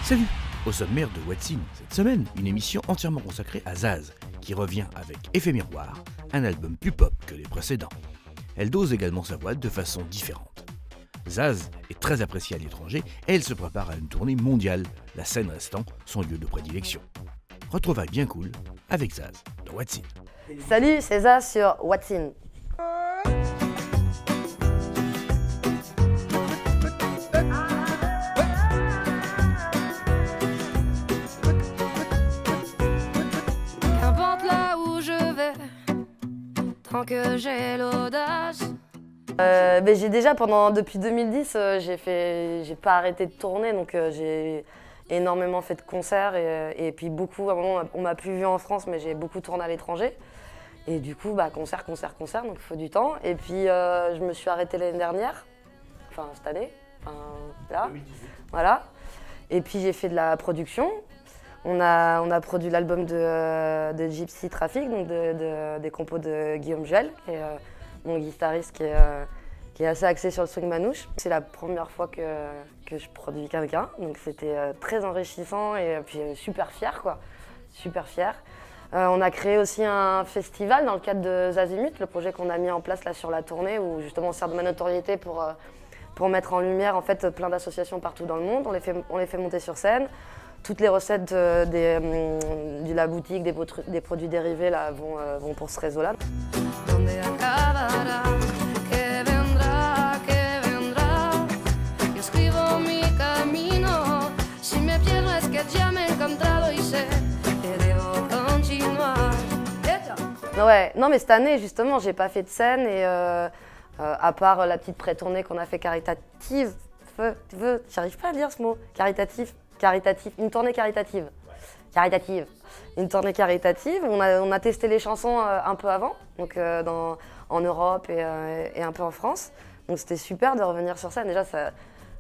Salut! Au sommaire de What's In, cette semaine, une émission entièrement consacrée à Zaz, qui revient avec Effet Miroir, un album plus pop que les précédents. Elle dose également sa voix de façon différente. Zaz est très appréciée à l'étranger et elle se prépare à une tournée mondiale, la scène restant son lieu de prédilection. Retrouvailles bien cool avec Zaz dans What's In. Salut, c'est Zaz sur What's In. Qu'importe là où je vais, tant que j'ai l'audace. J'ai déjà depuis 2010, j'ai pas arrêté de tourner, donc j'ai énormément fait de concerts et puis beaucoup, à un moment on m'a plus vu en France, mais j'ai beaucoup tourné à l'étranger. Et du coup, concert, donc il faut du temps. Et puis je me suis arrêtée l'année dernière, enfin cette année, là, voilà. Et puis j'ai fait de la production. On a produit l'album de Gypsy Traffic, donc des compos de Guillaume Juel, qui est mon guitariste qui est assez axé sur le swing manouche. C'est la première fois que je produis quelqu'un, donc c'était très enrichissant et puis super fier, quoi. Super fier. On a créé aussi un festival dans le cadre de Zazimut, le projet qu'on a mis en place là sur la tournée, où justement on sert de ma notoriété pour mettre en lumière en fait plein d'associations partout dans le monde. On les fait monter sur scène. Toutes les recettes de la boutique, des produits dérivés là, vont pour ce réseau-là. Ouais, non mais cette année justement j'ai pas fait de scène et à part la petite pré-tournée qu'on a fait caritative, j'arrive pas à dire ce mot, caritatif, une tournée caritative. Caritative. Une tournée caritative, on a testé les chansons un peu avant, donc en Europe et un peu en France. Donc c'était super de revenir sur scène. Déjà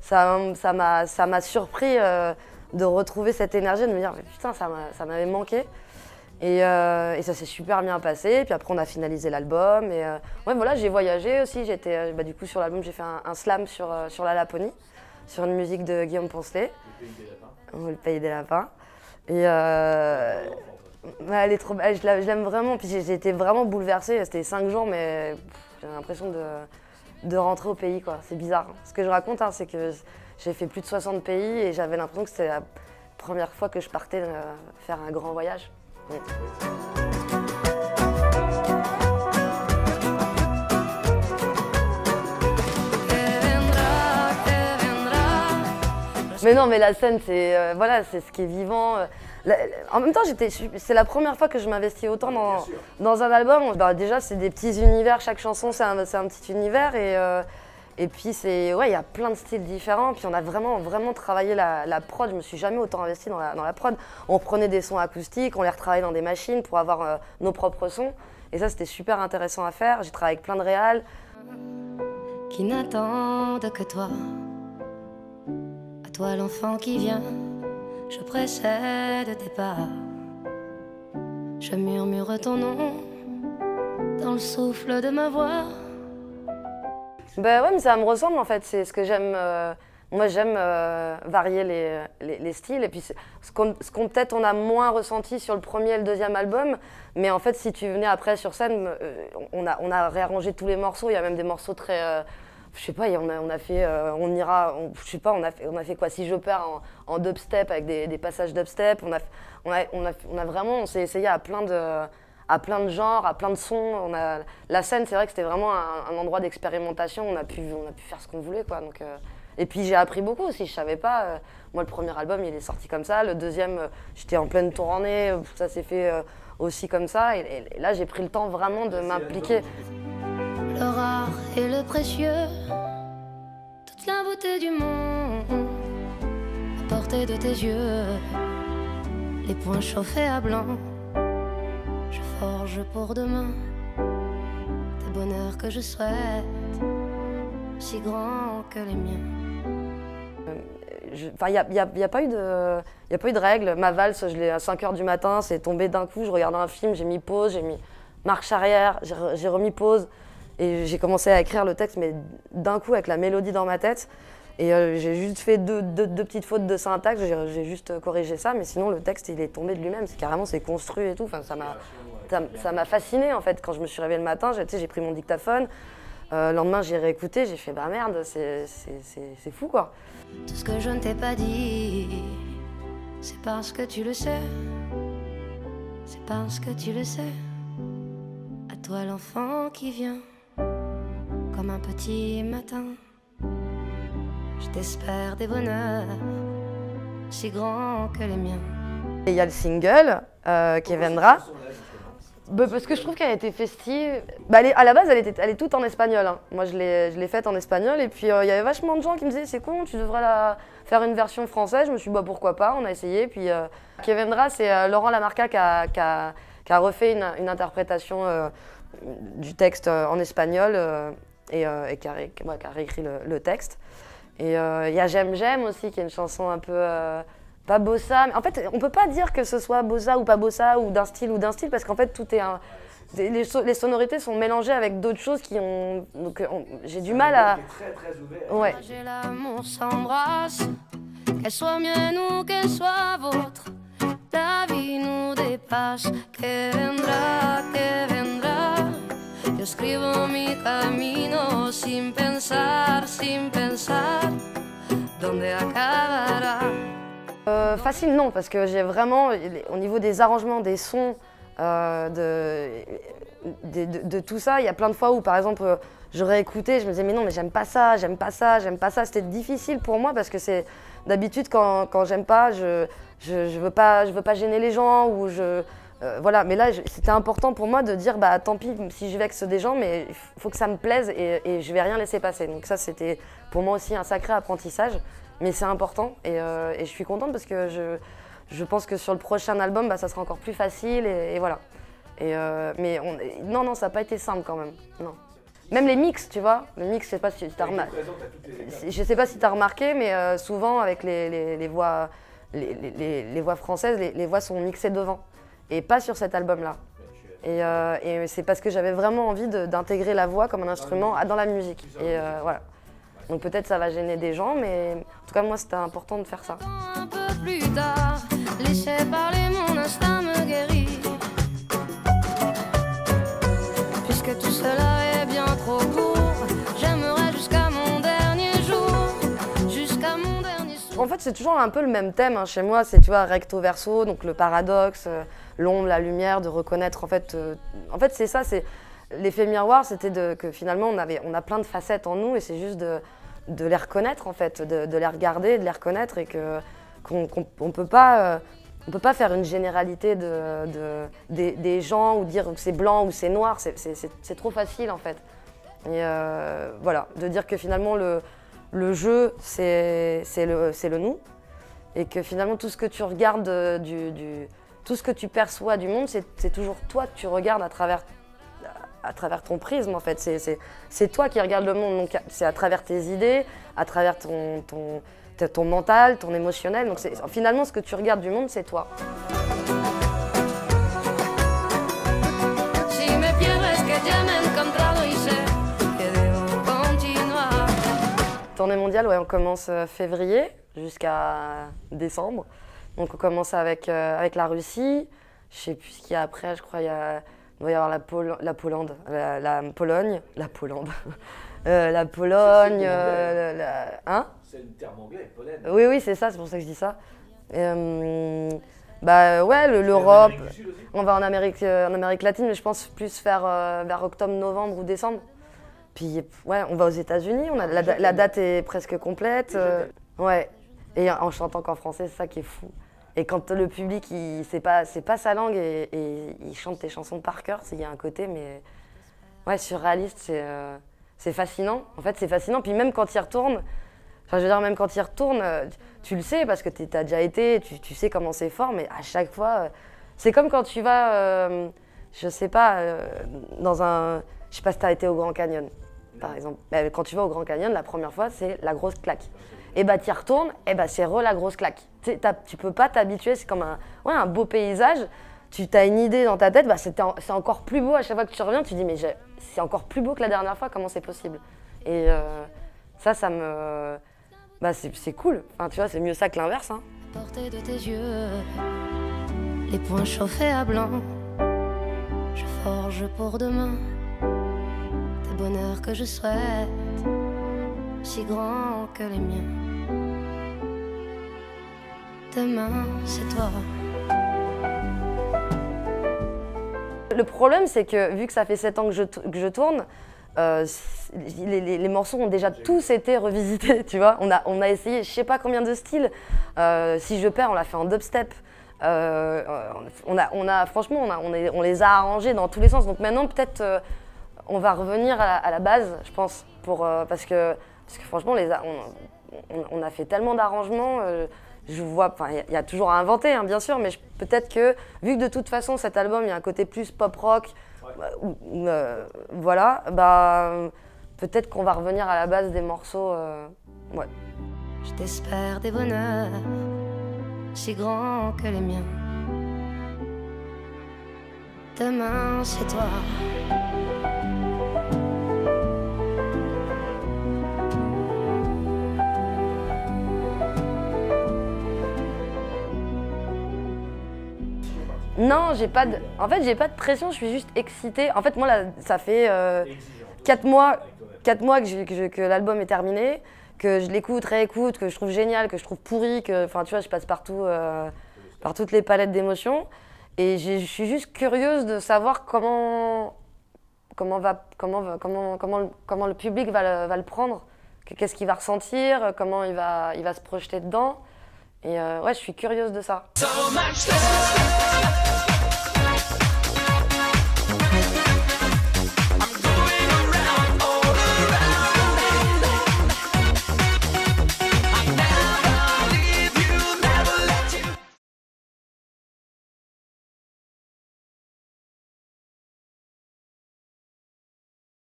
ça m'a surpris de retrouver cette énergie, de me dire putain ça m'avait manqué. Et ça s'est super bien passé. Puis après on a finalisé l'album. Et ouais voilà, j'ai voyagé aussi. Du coup sur l'album j'ai fait un slam sur la Laponie, sur une musique de Guillaume Poncelet. Le pays des lapins. Et elle est trop belle, je l'aime vraiment. Puis j'ai été vraiment bouleversée. C'était 5 jours, mais j'ai l'impression de rentrer au pays, quoi. C'est bizarre. Ce que je raconte, c'est que j'ai fait plus de 60 pays et j'avais l'impression que c'était la première fois que je partais faire un grand voyage. Mais non, mais la scène, c'est c'est ce qui est vivant. En même temps, c'est la première fois que je m'investis autant dans un album. Déjà, c'est des petits univers. Chaque chanson, c'est un petit univers. Et puis, il y a plein de styles différents. Puis, on a vraiment travaillé la prod. Je me suis jamais autant investie dans la prod. On prenait des sons acoustiques, on les retravaillait dans des machines pour avoir nos propres sons. Et ça, c'était super intéressant à faire. J'ai travaillé avec plein de réals. Qui n'attendent que toi. À toi l'enfant qui vient, je précède tes pas. Je murmure ton nom dans le souffle de ma voix. Ouais, mais ça me ressemble en fait, c'est ce que j'aime. Moi j'aime varier les styles et puis ce qu'on peut-être on a moins ressenti sur le premier et le deuxième album, mais en fait si tu venais après sur scène, on a réarrangé tous les morceaux, il y a même des morceaux très... je sais pas, on a fait, on a fait quoi, Si je perds en dubstep avec des passages dubstep, on s'est essayé à plein de genres, à plein de sons. La scène, c'est vrai que c'était vraiment un endroit d'expérimentation. On a pu faire ce qu'on voulait, quoi. Donc, et puis j'ai appris beaucoup aussi. Je savais pas. Moi, le premier album, il est sorti comme ça. Le deuxième, j'étais en pleine tournée. Ça s'est fait aussi comme ça. Et là, j'ai pris le temps vraiment de m'impliquer. Le rare et le précieux, toute la beauté du monde, à portée de tes yeux, les poings chauffés à blanc. Je forge pour demain des bonheurs que je souhaite, si grands que les miens. Il n'y a pas eu de règles. Ma valse, je l'ai à 5 h du matin, c'est tombé d'un coup. Je regardais un film, j'ai mis pause, j'ai mis marche arrière, j'ai remis pause. Et j'ai commencé à écrire le texte, mais d'un coup, avec la mélodie dans ma tête. Et j'ai juste fait deux petites fautes de syntaxe, j'ai juste corrigé ça, mais sinon le texte il est tombé de lui-même, carrément c'est construit et tout. Enfin, ça m'a fascinée en fait. Quand je me suis réveillée le matin, j'ai pris mon dictaphone, le lendemain j'ai réécouté, j'ai fait bah merde, c'est fou quoi. Tout ce que je ne t'ai pas dit, c'est parce que tu le sais. C'est parce que tu le sais. À toi l'enfant qui vient, comme un petit matin. Je t'espère des bonheurs si grands que les miens. Et il y a le single qui viendra. Bah, parce que je trouve qu'elle a été festive. Bah, à la base, elle est toute en espagnol. Hein. Moi, je l'ai faite en espagnol. Et puis, il y avait vachement de gens qui me disaient c'est con, tu devrais faire une version française. Je me suis dit bah, pourquoi pas, on a essayé. Puis, qui viendra, c'est Laurent Lamarca qui a refait une interprétation du texte en espagnol et qui a réécrit le texte. Et il y a J'aime aussi, qui est une chanson un peu pas bossa. Mais en fait, on peut pas dire que ce soit bossa ou pas bossa ou d'un style, parce qu'en fait, tout est les sonorités sont mélangées avec d'autres choses qui ont. Donc, j'ai du mal à. Très très ouvert. Ouais. L'amour s'embrasse, qu'elle soit mienne ou qu'elle soit vôtre. La vie nous dépasse, que vendrá. Yo escribo mi camino sin pensar, donde acabará. Facile non, parce que j'ai vraiment, au niveau des arrangements, des sons, de tout ça, il y a plein de fois où par exemple j'aurais écouté, je me disais mais non mais j'aime pas ça. C'était difficile pour moi parce que c'est d'habitude quand j'aime pas, je veux pas gêner les gens ou voilà, mais là c'était important pour moi de dire bah tant pis si je vexe des gens, mais il faut que ça me plaise et je vais rien laisser passer. Donc ça c'était pour moi aussi un sacré apprentissage, mais c'est important et je suis contente parce que je pense que sur le prochain album bah, ça sera encore plus facile et voilà. Mais non, ça n'a pas été simple quand même. Non. Même les mix, tu vois, le mix, je sais pas si tu as remarqué. Je sais pas si tu as remarqué, mais souvent avec les voix françaises, les voix sont mixées devant et pas sur cet album-là. Et c'est parce que j'avais vraiment envie d'intégrer la voix comme un instrument dans la musique. Et voilà. Donc peut-être ça va gêner des gens, mais en tout cas moi c'était important de faire ça. Un peu plus tard, laissez parler, mon instinct me guérit. Puisque tout cela est bien trop court, j'aimerais jusqu'à mon dernier jour. En fait c'est toujours un peu le même thème hein, chez moi, c'est tu vois recto verso, donc le paradoxe, l'ombre, la lumière, de reconnaître en fait c'est ça, c'est l'effet miroir, c'était que finalement on a plein de facettes en nous et c'est juste de les reconnaître en fait, de les regarder, de les reconnaître et qu'on peut pas faire une généralité des gens ou dire que c'est blanc ou c'est noir, c'est trop facile en fait. Et voilà, de dire que finalement le jeu c'est le nous et que finalement tout ce que tu regardes tout ce que tu perçois du monde, c'est toujours toi que tu regardes à travers ton prisme en fait, c'est toi qui regardes le monde, donc c'est à travers tes idées, à travers ton mental, ton émotionnel, donc finalement ce que tu regardes du monde c'est toi. Tournée mondiale, ouais, on commence février jusqu'à décembre, donc on commence avec la Russie, je sais plus ce qu'il y a après, je crois il doit y avoir la Pologne, la Pologne, hein? C'est le terme anglais, Pologne. Oui, c'est ça, c'est pour ça que je dis ça. Bah ouais, l'Europe, on va en Amérique latine, mais je pense plus vers octobre, novembre ou décembre. Puis ouais, on va aux États-Unis, la date est presque complète. Ouais, et en chantant qu'en français, c'est ça qui est fou. Et quand le public, c'est pas sa langue et il chante tes chansons par cœur, il y a un côté, mais ouais, surréaliste, c'est fascinant. En fait, c'est fascinant. Puis même quand il retourne, enfin, je veux dire, même quand il retourne, tu le sais parce que tu as déjà été, tu sais comment c'est fort, mais à chaque fois, c'est comme quand tu vas, je sais pas, je sais pas si tu as été au Grand Canyon, par exemple. Mais quand tu vas au Grand Canyon, la première fois, c'est la grosse claque. Et bah tu y retournes, et bah c'est la grosse claque. Tu peux pas t'habituer, c'est comme un beau paysage. Tu as une idée dans ta tête, bah c'est encore plus beau à chaque fois que tu reviens. Tu dis mais c'est encore plus beau que la dernière fois, comment c'est possible? Et ça bah c'est cool. Enfin, tu vois, c'est mieux ça que l'inverse. Hein. À portée de tes yeux, les poings chauffés à blanc, je forge pour demain des bonheurs que je souhaite, si grands que les miens. Demain, c'est toi. Le problème, c'est que vu que ça fait 7 ans que je tourne, les morceaux ont déjà tous été revisités, tu vois. On a essayé je sais pas combien de styles. Si je perds, on l'a fait en dubstep. Franchement, on les a arrangés dans tous les sens. Donc maintenant, peut-être, on va revenir à la base, je pense, parce que franchement, on a fait tellement d'arrangements. Je vois, enfin, il y a toujours à inventer, hein, bien sûr, mais peut-être que, vu que de toute façon, cet album, il y a un côté plus pop-rock, voilà, bah, peut-être qu'on va revenir à la base des morceaux, ouais. Je t'espère des bonheurs, si grands que les miens. Demain, c'est toi. Non, en fait, j'ai pas de pression, je suis juste excitée. En fait, moi, là, ça fait 4 mois que l'album est terminé, que je l'écoute, réécoute, que je trouve génial, que je trouve pourri, enfin, tu vois, je passe partout, par toutes les palettes d'émotions. Et je suis juste curieuse de savoir comment le public va le prendre, qu'est-ce qu'il va ressentir, comment il va se projeter dedans. Et ouais, je suis curieuse de ça. So much love.